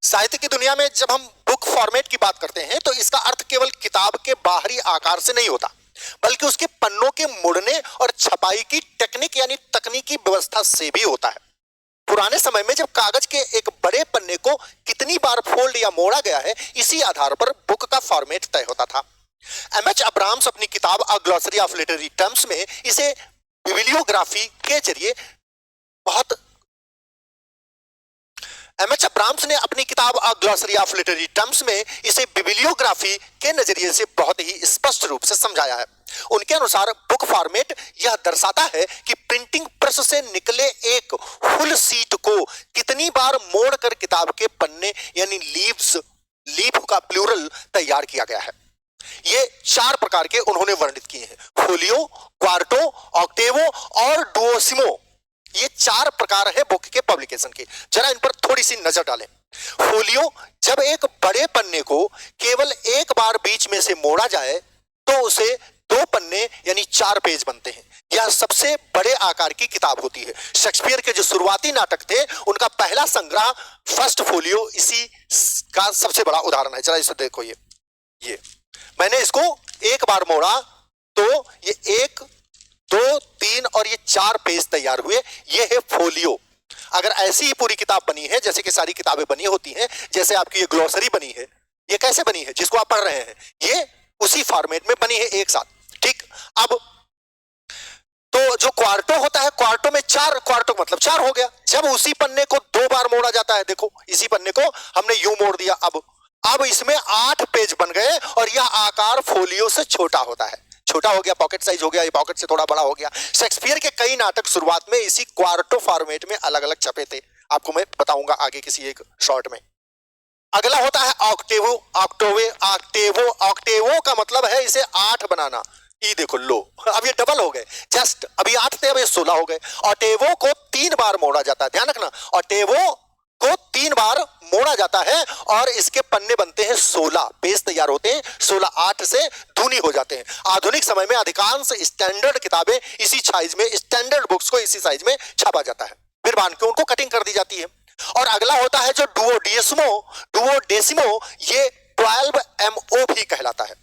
साहित्य की दुनिया में जब हम बुक फॉर्मेट की बात करते हैं तो इसका अर्थ केवल किताब के बाहरी आकार से नहीं होता, बल्कि उसके पन्नों के मुड़ने और छपाई की टेक्निक यानी तकनीकी व्यवस्था से भी होता है। पुराने समय में जब कागज के एक बड़े पन्ने को कितनी बार फोल्ड या मोड़ा गया है, इसी आधार पर बुक का फॉर्मेट तय होता था। एमएच अब्राम्स अपनी किताब अ ग्लॉसरी ऑफ लिटरेरी टर्म्स में इसे बिब्लियोग्राफी के जरिए बहुत एमएच अब्राम्स ने अपनी किताब अ ग्लॉसरी ऑफ लिटरेरी टर्म्स में इसे बिब्लियोग्राफी के नजरिए से बहुत ही स्पष्ट रूप से समझाया है। उनके अनुसार बुक फॉर्मेट यह दर्शाता है कि प्रिंटिंग प्रेस से निकले एक फुल सीट को कितनी बार मोड़कर किताब के पन्ने यानी लीफ का प्लूरल तैयार किया गया है। ये 4 प्रकार के उन्होंने वर्णित किए हैं: फोलियो, क्वार्टो, ऑक्टेवो और डुओसिमो। ये 4 प्रकार है बुक के पब्लिकेशन के। जरा इन पर थोड़ी सी नजर डालें। फोलियो, जब एक बड़े पन्ने को केवल एक बार बीच में से मोड़ा जाए तो उसे 2 पन्ने यानी 4 पेज बनते हैं। यह सबसे बड़े आकार की किताब होती है। शेक्सपियर के जो शुरुआती नाटक थे उनका पहला संग्रह फर्स्ट फोलियो इसी का सबसे बड़ा उदाहरण है। जरा इसे देखो, ये मैंने इसको एक बार मोड़ा तो ये 1, 2, 3 और ये 4 पेज तैयार हुए। ये है फोलियो। अगर ऐसी ही पूरी किताब बनी है जैसे कि सारी किताबें बनी होती हैं, जैसे आपकी ये ग्लोसरी बनी है, ये कैसे बनी है जिसको आप पढ़ रहे हैं, ये उसी फॉर्मेट में बनी है एक साथ। ठीक, अब तो जो क्वार्टो होता है, क्वार्टो में 4, क्वार्टो मतलब 4 हो गया। जब उसी पन्ने को 2 बार मोड़ा जाता है, देखो इसी पन्ने को हमने यूं मोड़ दिया, अब इसमें 8 पेज बन गए और यह आकार फोलियो से छोटा होता है। छोटा हो गया, पॉकेट साइज हो गया, ये पॉकेट से थोड़ा बड़ा हो गया। शेक्सपियर के कई नाटक शुरुआत में इसी क्वार्टो फॉर्मेट में अलग अलग छपे थे। आपको मैं बताऊंगा आगे किसी एक शॉर्ट में। अगला होता है ऑक्टेवो। ऑक्टेवो का मतलब है इसे 8 बनाना। ये देखो, लो अब ये डबल हो गए, जस्ट अभी 8 थे, अब ये 16 हो गए। ऑक्टेवो को 3 बार मोड़ा जाता है, ध्यान रखना, ऑक्टेवो को 3 बार मोड़ा जाता है और इसके पन्ने बनते हैं 16 पेज तैयार होते हैं। 16 8 से दूनी हो जाते हैं। आधुनिक समय में अधिकांश स्टैंडर्ड किताबें इसी साइज में, स्टैंडर्ड बुक्स को इसी साइज में छापा जाता है, फिर बांध के उनको कटिंग कर दी जाती है। और अगला होता है जो डुओडेसिमो, ये 12 MO भी कहलाता है।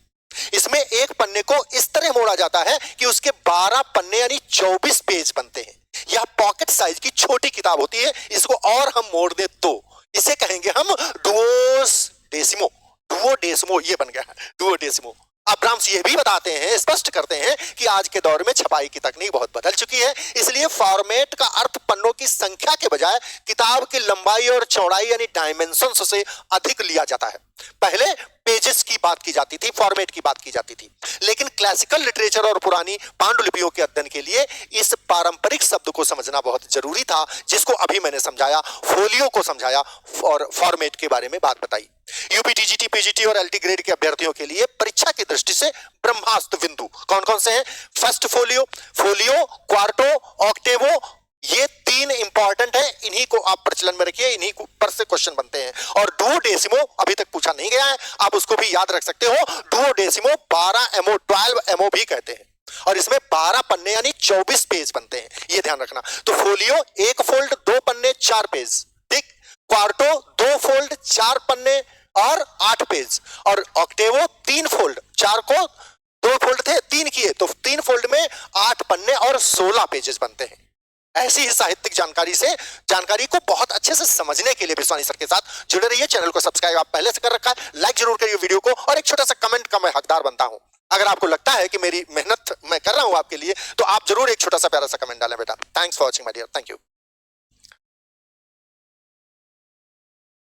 इसमें एक पन्ने को इस तरह मोड़ा जाता है कि उसके 12 पन्ने यानी 24 पेज बनते हैं। यह पॉकेट साइज की छोटी किताब होती है। इसको और हम मोड़ दे तो इसे कहेंगे हम डुओडेसिमो, ये बन गया डुओडेसिमो। अब्राम्स ये भी बताते हैं, स्पष्ट करते हैं कि आज के दौर में छपाई की तकनीक बहुत बदल चुकी है, इसलिए फॉर्मेट का अर्थ पन्नों की संख्या के बजाय किताब की लंबाई और चौड़ाई यानी डायमेंशंस से अधिक लिया जाता है। पहले पेजेस की बात की जाती थी, फॉर्मेट की बात की जाती थी, लेकिन क्लासिकल लिटरेचर और पुरानी पांडुलिपियों के अध्ययन के लिए इस पारंपरिक शब्द को समझना बहुत जरूरी था, जिसको अभी मैंने समझाया, फोलियो को समझाया और फॉर्मेट के बारे में बात बताई। यूपी, टीजीटी, पीजीटी और एलटी ग्रेड के अभ्यर्थियों के लिए परीक्षा की दृष्टि से ब्रह्मास्त्र बिंदु कौन कौन से हैं? फर्स्ट फोलियो, क्वार्टो, ऑक्टेवो, ये 3 इंपॉर्टेंट है। इन्हीं को आप प्रचलन में रखिए, इन्हीं पर से क्वेश्चन बनते हैं। और डुओडेसिमो अभी तक पूछा नहीं गया है, आप उसको भी याद रख सकते हो। डुओडेसिमो 12 MO भी कहते हैं और इसमें 12 पन्ने यानी 24 पेज बनते हैं, ये ध्यान रखना। तो फोलियो 1 फोल्ड 2 पन्ने 4 पेज, ठीक। क्वार्टो 2 फोल्ड 4 पन्ने और 8 पेज। और ऑक्टेवो 3 फोल्ड, 4 को 2 फोल्ड थे, 3 किए तो 3 फोल्ड में 8 पन्ने और 16 पेजेस बनते हैं। ऐसी ही साहित्यिक जानकारी को बहुत अच्छे से समझने के लिए विश्वानी सर के साथ जुड़े रहिए। चैनल को सब्सक्राइब आप पहले से कर रखा है, लाइक जरूर करिए वीडियो को और एक छोटा सा कमेंट का मैं हकदार बनता हूं। अगर आपको लगता है कि मेरी मेहनत मैं कर रहा हूं आपके लिए, तो आप जरूर एक छोटा सा प्यारा सा कमेंट डालें बेटा। Thanks for watching my dear, thank you.